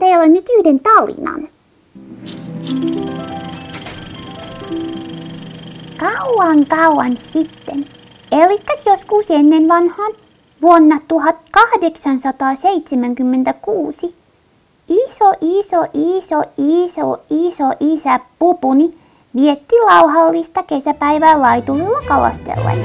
teille nyt yhden tarinan. Kauan sitten, elikkäs joskus ennen vanhaan, vuonna 1876, iso isä Pupuni vietti lauhallista kesäpäivää laitulilla kalastellen.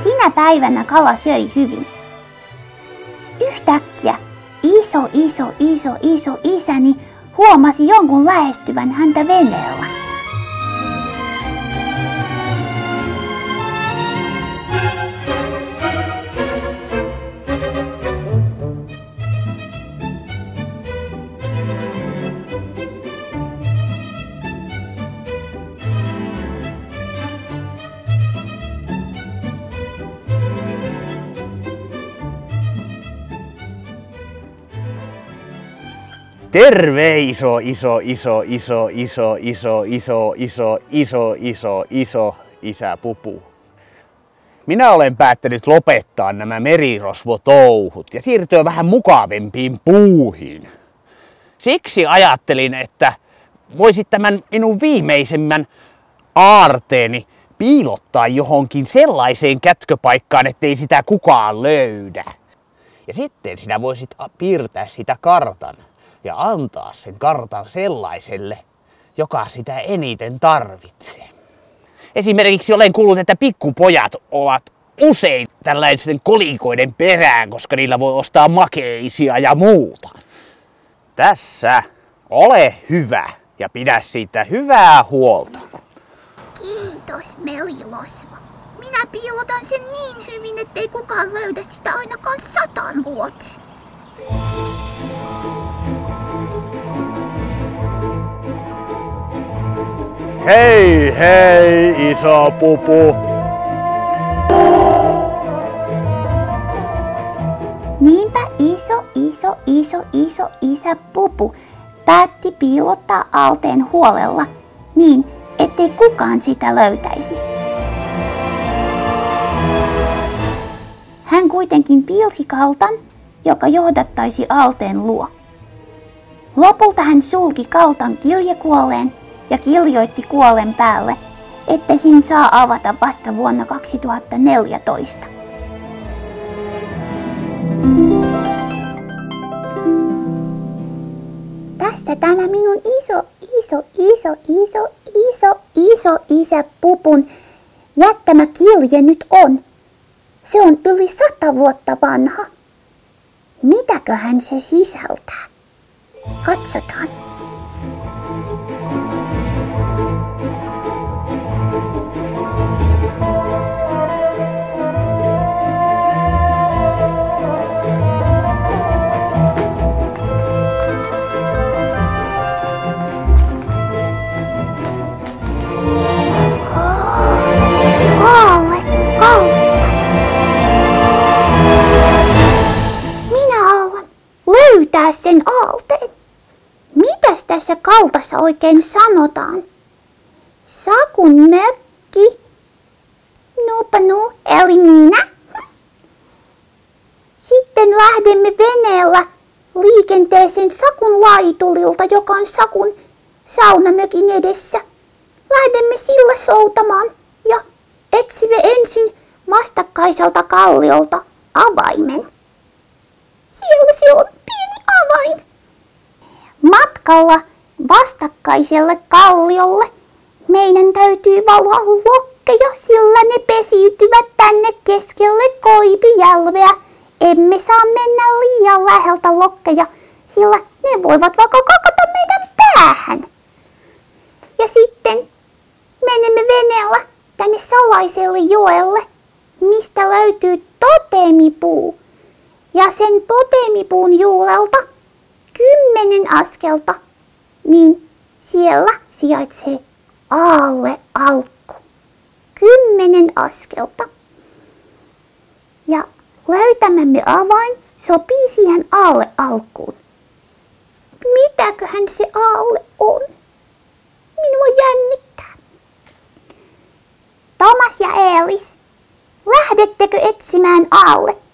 Sinä päivänä kala söi hyvin. Yhtäkkiä iso isäni huomasi jonkun lähestyvän häntä veneellä. Terve iso isä Pupu. Minä olen päättänyt lopettaa nämä merirosvotouhut ja siirtyä vähän mukavempiin puuhiin. Siksi ajattelin, että voisit tämän minun viimeisemmän aarteeni piilottaa johonkin sellaiseen kätköpaikkaan, ettei sitä kukaan löydä. Ja sitten sinä voisit piirtää sitä kartan ja antaa sen kartan sellaiselle, joka sitä eniten tarvitsee. Esimerkiksi olen kuullut, että pikkupojat ovat usein tällaisten kolikoiden perään, koska niillä voi ostaa makeisia ja muuta. Tässä, ole hyvä ja pidä siitä hyvää huolta. Kiitos, Melilosvo. Minä piilotan sen niin hyvin, ettei kukaan löydä sitä ainakaan 100 vuoteen. Hei iso Pupu! Niinpä iso isä Pupu päätti piilottaa aalteen huolella niin, ettei kukaan sitä löytäisi. Hän kuitenkin piilsi kaltan, joka johdattaisi aalteen luo. Lopulta hän sulki kaltan kiljekuoleen ja kirjoitti kuolen päälle, että sen saa avata vasta vuonna 2014. Tässä tämä minun iso isä Pupun jättämä kirje nyt on. Se on yli 100 vuotta vanha. Mitäköhän se sisältää? Katsotaan. Sen aalteen. Mitäs tässä kaltassa oikein sanotaan? Sakun mökki. Nupanu, eli minä. Sitten lähdemme veneellä liikenteeseen Sakun laitulilta, joka on Sakun saunamökin edessä. Lähdemme sillä soutamaan ja etsimme ensin vastakkaiselta kalliolta avaimen. Siellä se on. Avain. Matkalla vastakkaiselle kalliolle meidän täytyy valoa lokkeja, sillä ne pesiytyvät tänne keskelle Koipijälveä. Emme saa mennä liian läheltä lokkeja, sillä ne voivat vaikka kakata meidän päähän. Ja sitten menemme veneellä tänne salaiselle joelle, mistä löytyy totemipuu. Ja sen toteemipuun juurelta 10 askelta, niin siellä sijaitsee aarrealkku. 10 askelta. Ja löytämämme avain sopii siihen aarrealkkuun. missähän se aalle on. Minua jännittää. Thomas ja Eelis, lähdettekö etsimään aalletta?